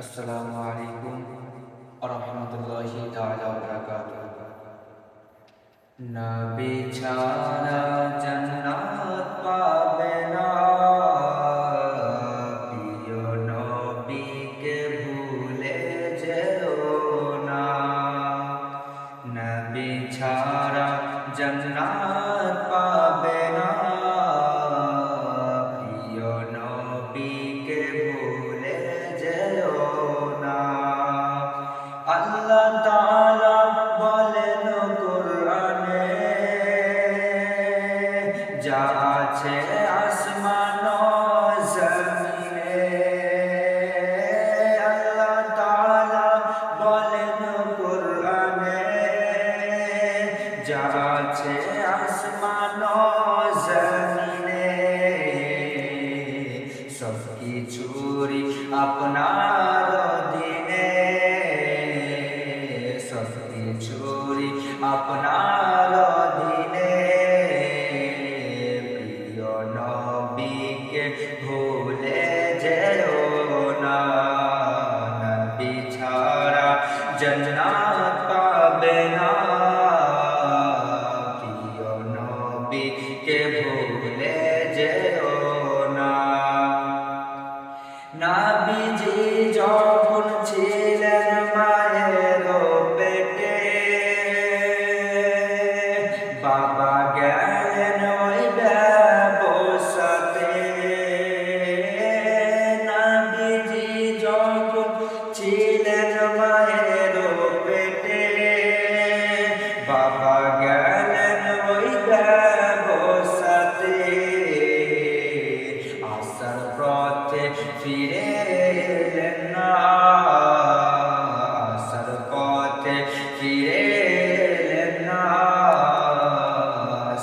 আসসালামু আলাইকুম ওয়া রাহমাতুল্লাহি তাআলা ওয়া বারাকাতুহু। নবী ছাড়া জান্নাত পাবে না, প্রিয় নবীকে ভুলে যেও না। নবী ছাড়া জান্নাত পাবে না, প্রিয় নবীকে ভুলে যেও না। আল্লাহ তাআলা বলেন কুরআনে, যা আছে আসমান ও জমিনে। আল্লাহ তাআলা বলেন কুরআনে, যা আছে আসমান ও জমিনে, সব কিছুরই আপনার অধীনে, সব কিছুরই আপনার অধীনে। প্রিয় নবীকে ভুলে যেও না, নবী ছাড়া জান্নাত পাবে না, প্রিয় নবীকে ভুলে যেও না। নবীজি যখন ছিলেন মায়ের পেটে, বাবা গেলেন ওই ব্যবসাতে। নবীজি যখন ছিলেন মায়ের পেটে, বাবা গেলেন ওই ব্যবসাতে। আসার পথে ফিরে এলেন না, আসার পথে ফিরে এলেন না।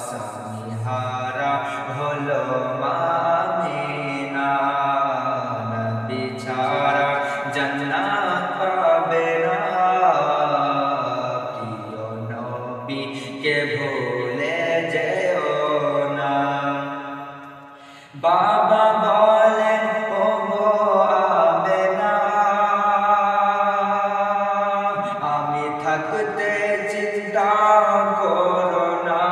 স্বামী হারা হলো মা আমিনা, নবী ছাড়া জান্নাত পাবে না, প্রিয় নবীকে ভুলে যেও না। বাবা বলেন ওগো আমেনা, আমি থাকতে চিন্তা করো না।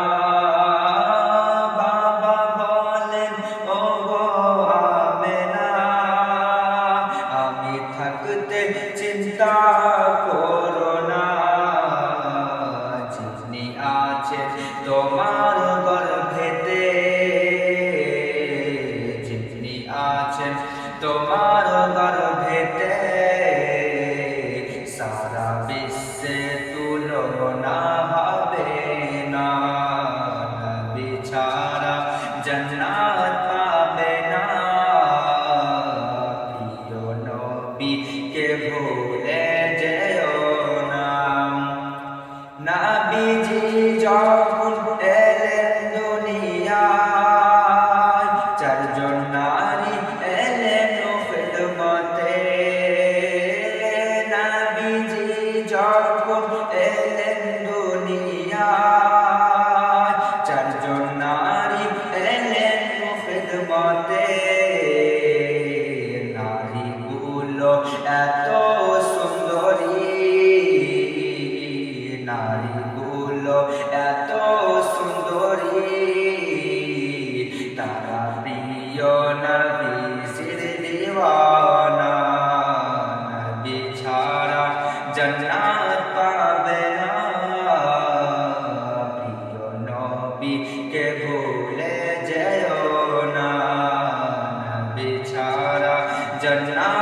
বাবা বলেন ওগো আমেনা, আমি থাকতে চিন্তা করো না। যিনি আছেন তোমার গর্ভেতে, যিনি আছেন তোমার গর্ভেতে, সারা বিশ্বে তুলনা হবে না। নবী ছাড়া জান্নাত পাবে না, প্রিয় নবীকে ভুলে যেও না। নবীজি যখন এলেন দুনিয়ায়, চারজন নারী এলেন খিদমতে। নবীজি যখন এলেন দুনিয়ায়, চারজন নারী এলেন খিদমতে। নারীগুলো এত সুন্দরী, নারীগুলো এত সুন্দরী, তারা প্রিয় নবীর দিওয়ানা। নবী ছাড়া জান্নাত পাবে না, প্রিয় নবীকে ভুলে যেও না। নবী ছাড়া জান্নাত